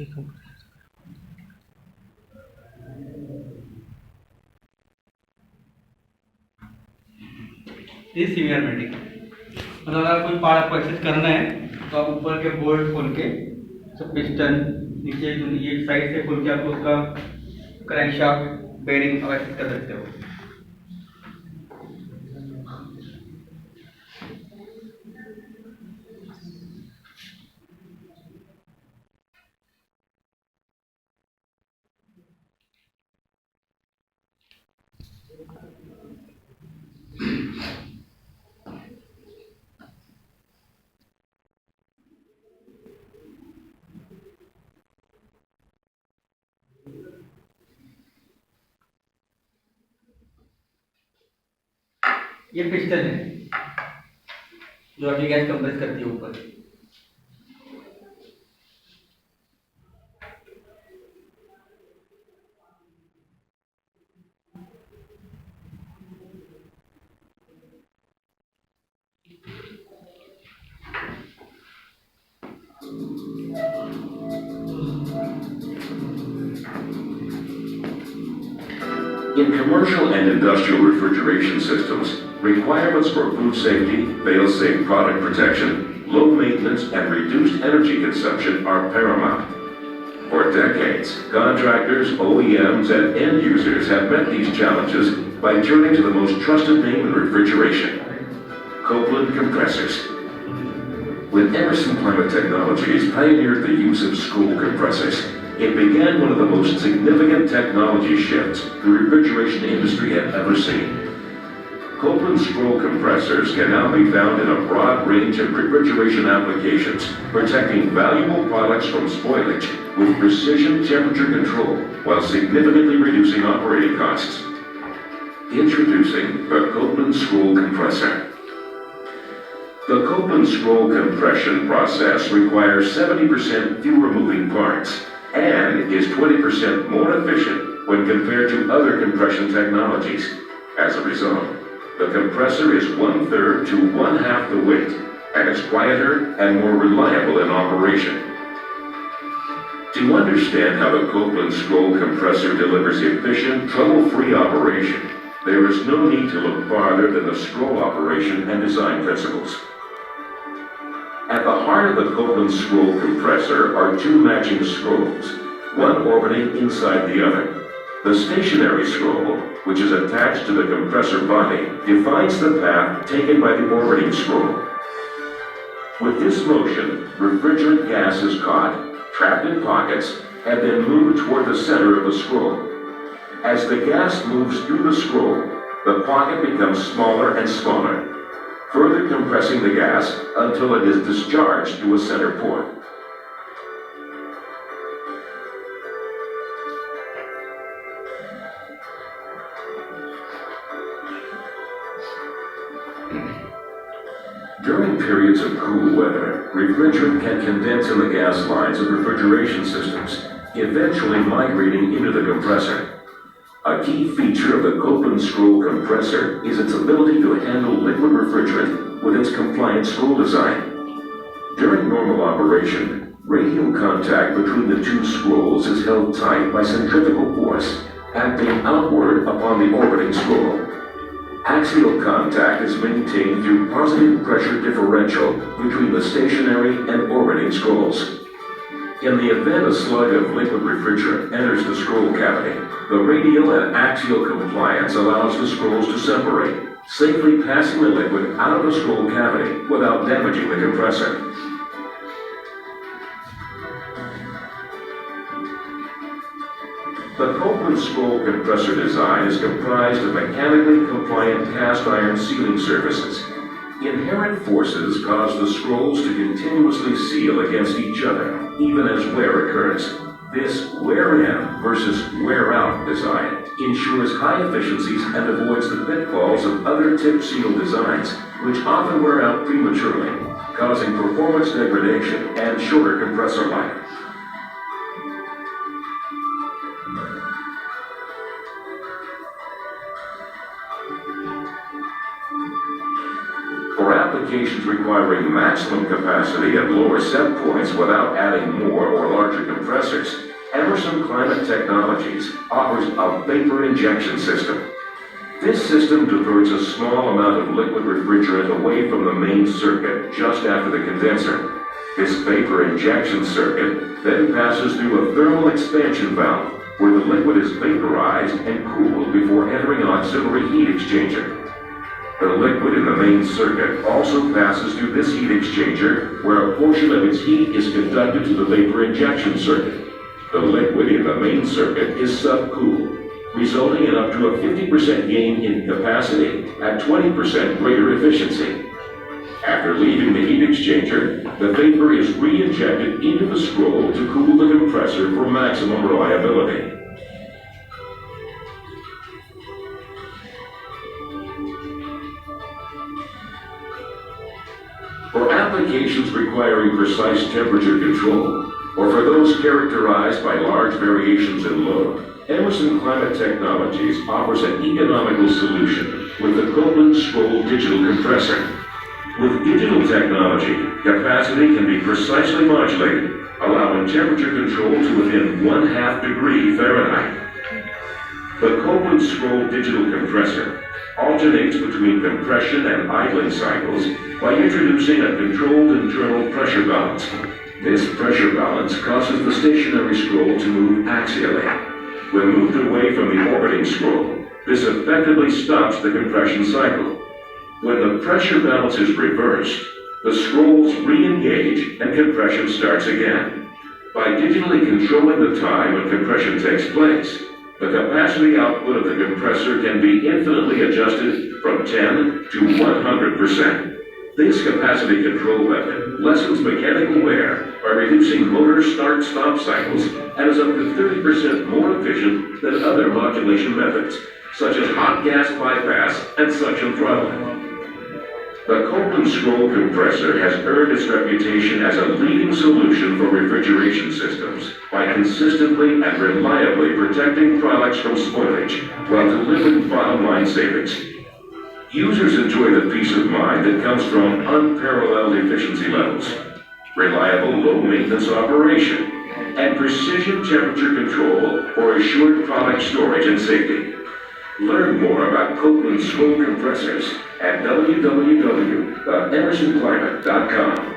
ये सीवियरमेटिक मतलब अगर कोई पार्ट आपको एक्सेस करना है तो आप ऊपर के बोल्ट खोल के सब पिस्टन नीचे ये साइड से खोल के आप उसका क्रैंकशाफ्ट बेयरिंग आप एक्सेस कर सकते हो। ये पिस्टन है जो आपकी गैस कंप्रेस करती है ऊपर। In commercial and industrial refrigeration systems, requirements for food safety, fail-safe product protection, low maintenance, and reduced energy consumption are paramount. For decades, contractors, OEMs, and end users have met these challenges by turning to the most trusted name in refrigeration, Copeland Compressors. When Emerson Climate Technologies pioneered the use of scroll compressors, it began one of the most significant technology shifts the refrigeration industry had ever seen. Copeland scroll compressors can now be found in a broad range of refrigeration applications, protecting valuable products from spoilage with precision temperature control while significantly reducing operating costs. Introducing the Copeland Scroll Compressor. The Copeland scroll compression process requires 70% fewer moving parts and is 20% more efficient when compared to other compression technologies. As a result, the compressor is 1/3 to 1/2 the weight and is quieter and more reliable in operation. To understand how the Copeland scroll compressor delivers efficient, trouble-free operation, there is no need to look farther than the scroll operation and design principles. At the heart of the Copeland scroll compressor are two matching scrolls, one orbiting inside the other. The stationary scroll, which is attached to the compressor body, defines the path taken by the orbiting scroll. With this motion, refrigerant gas is caught, trapped in pockets, and then moved toward the center of the scroll. As the gas moves through the scroll, the pocket becomes smaller and smaller, further compressing the gas until it is discharged through a center port. During periods of cool weather, refrigerant can condense in the gas lines of refrigeration systems, eventually migrating into the compressor. A key feature of the Copeland scroll compressor is its ability to handle liquid refrigerant with its compliant scroll design. During normal operation, radial contact between the two scrolls is held tight by centrifugal force, acting outward upon the orbiting scroll. Axial contact is maintained through positive pressure differential between the stationary and orbiting scrolls. In the event a slug of liquid refrigerant enters the scroll cavity, the radial and axial compliance allows the scrolls to separate, safely passing the liquid out of the scroll cavity without damaging the compressor. The Copeland scroll compressor design is comprised of mechanically compliant cast iron sealing surfaces. Inherent forces cause the scrolls to continuously seal against each other, even as wear occurs. This wear-in versus wear-out design ensures high efficiencies and avoids the pitfalls of other tip seal designs, which often wear out prematurely, causing performance degradation and shorter compressor life. For applications requiring maximum capacity at lower set points without adding more or larger compressors, Emerson Climate Technologies offers a vapor injection system. This system diverts a small amount of liquid refrigerant away from the main circuit just after the condenser. This vapor injection circuit then passes through a thermal expansion valve where the liquid is vaporized and cooled before entering an auxiliary heat exchanger. The liquid in the main circuit also passes through this heat exchanger where a portion of its heat is conducted to the vapor injection circuit. The liquid in the main circuit is subcooled, resulting in up to a 50% gain in capacity at 20% greater efficiency. After leaving the heat exchanger, the vapor is re-injected into the scroll to cool the compressor for maximum reliability. For applications requiring precise temperature control, or for those characterized by large variations in load, Emerson Climate Technologies offers an economical solution with the Copeland Scroll digital compressor. With digital technology, capacity can be precisely modulated, allowing temperature control to within 1/2 degree Fahrenheit. The Copeland Scroll digital compressor alternates between compression and idling cycles by introducing a controlled internal pressure balance. This pressure balance causes the stationary scroll to move axially. When moved away from the orbiting scroll, this effectively stops the compression cycle. When the pressure balance is reversed, the scrolls re-engage and compression starts again. By digitally controlling the time when compression takes place, the capacity output of the compressor can be infinitely adjusted from 10 to 100%. This capacity control method lessens mechanical wear by reducing motor start-stop cycles and is up to 30% more efficient than other modulation methods, such as hot gas bypass and suction throttling. The Copeland Scroll compressor has earned its reputation as a leading solution for refrigeration systems by consistently and reliably protecting products from spoilage while delivering bottom-line savings. Users enjoy the peace of mind that comes from unparalleled efficiency levels, reliable low-maintenance operation, and precision temperature control for assured product storage and safety. Learn more about Copeland Scroll compressors at www.emersonclimate.com.